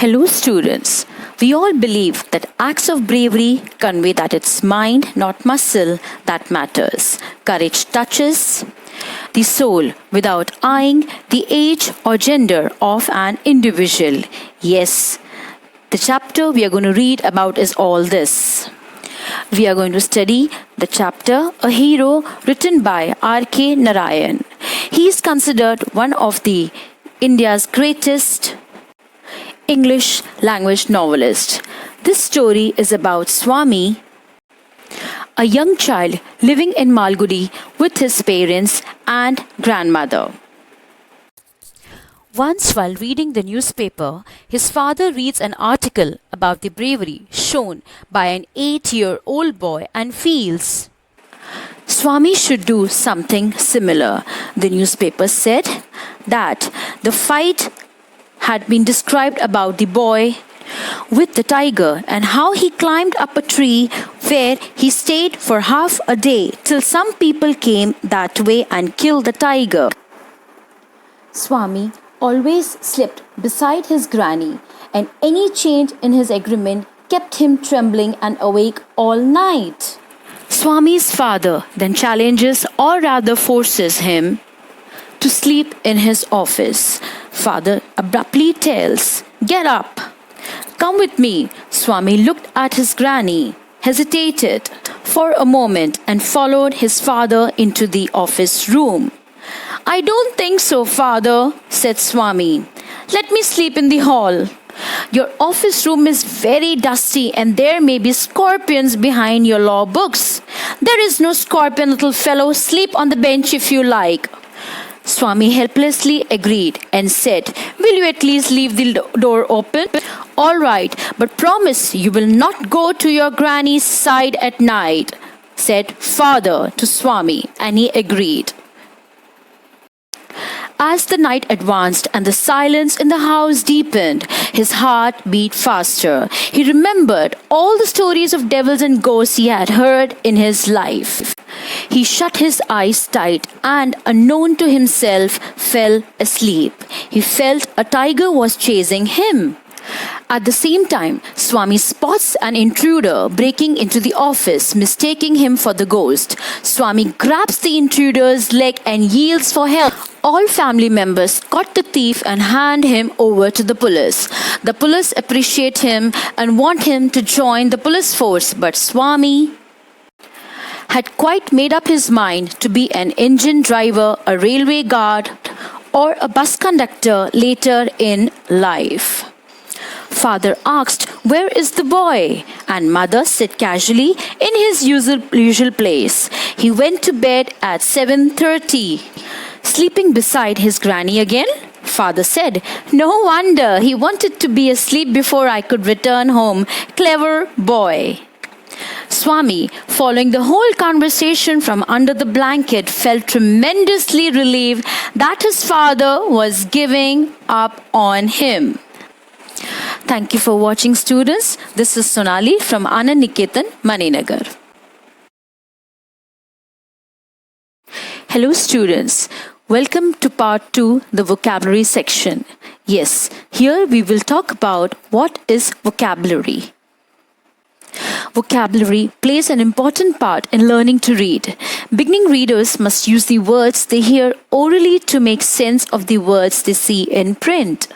Hello, students. We all believe that acts of bravery convey that it's mind, not muscle, that matters. Courage touches the soul without eyeing the age or gender of an individual. Yes, the chapter we are going to read about is all this. We are going to study the chapter A Hero, written by R.K. Narayan. He is considered one of the India's greatest English language novelist. This story is about Swami, a young child living in Malgudi with his parents and grandmother. Once, while reading the newspaper, his father reads an article about the bravery shown by an 8-year-old boy and feels Swami should do something similar. The newspaper said that the fight had been described about the boy with the tiger and how he climbed up a tree where he stayed for half a day till some people came that way and killed the tiger. Swami always slept beside his granny, and any change in his agreement kept him trembling and awake all night. Swami's father then challenges, or rather forces him to sleep in his office. Father abruptly tells, "Get up. Come with me." Swami looked at his granny, hesitated for a moment and followed his father into the office room. "I don't think so, father," said Swami. "Let me sleep in the hall. Your office room is very dusty and there may be scorpions behind your law books." "There is no scorpion, little fellow. Sleep on the bench if you like." Swami helplessly agreed and said, "Will you at least leave the door open?" "All right, but promise you will not go to your granny's side at night," said father to Swami, and he agreed. As the night advanced and the silence in the house deepened, his heart beat faster. He remembered all the stories of devils and ghosts he had heard in his life. He shut his eyes tight and, unknown to himself, fell asleep. He felt a tiger was chasing him. At the same time, Swami spots an intruder breaking into the office, mistaking him for the ghost. Swami grabs the intruder's leg and yells for help. All family members caught the thief and hand him over to the police. The police appreciate him and want him to join the police force, but Swami had quite made up his mind to be an engine driver, a railway guard, or a bus conductor later in life. Father asked, "Where is the boy?" And mother said casually, "In his usual place. He went to bed at 7:30. "Sleeping beside his granny again?" Father said, "No wonder. He wanted to be asleep before I could return home. Clever boy." Swami, following the whole conversation from under the blanket, felt tremendously relieved that his father was giving up on him. Thank you for watching, students. This is Sonali from Anand Niketan, Maninagar. Hello, students. Welcome to part 2, the vocabulary section. Yes, here we will talk about what is vocabulary. Vocabulary plays an important part in learning to read. Beginning readers must use the words they hear orally to make sense of the words they see in print.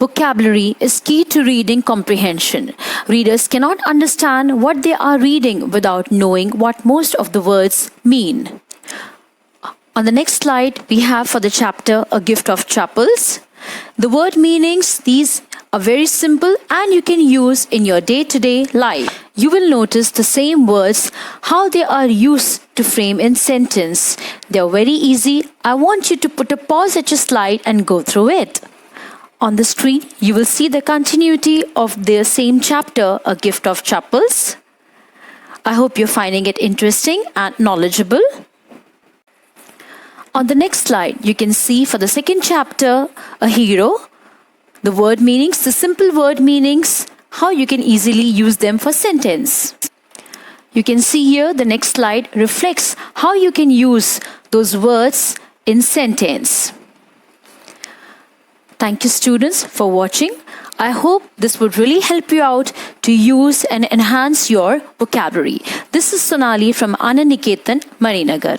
Vocabulary is key to reading comprehension. Readers cannot understand what they are reading without knowing what most of the words mean. On the next slide, we have for the chapter A Gift of Chapels. The word meanings, these are very simple and you can use in your day-to-day life. You will notice the same words, how they are used to frame in sentence. They are very easy. I want you to put a pause at your slide and go through it. On the screen, you will see the continuity of the same chapter, A Gift of Chapels. I hope you're finding it interesting and knowledgeable. On the next slide, you can see for the second chapter, A Hero, the word meanings, the simple word meanings, how you can easily use them for sentence. You can see here the next slide reflects how you can use those words in sentence. Thank you, students, for watching. I hope this would really help you out to use and enhance your vocabulary. This is Sonali from Anand Niketan, Marinagar.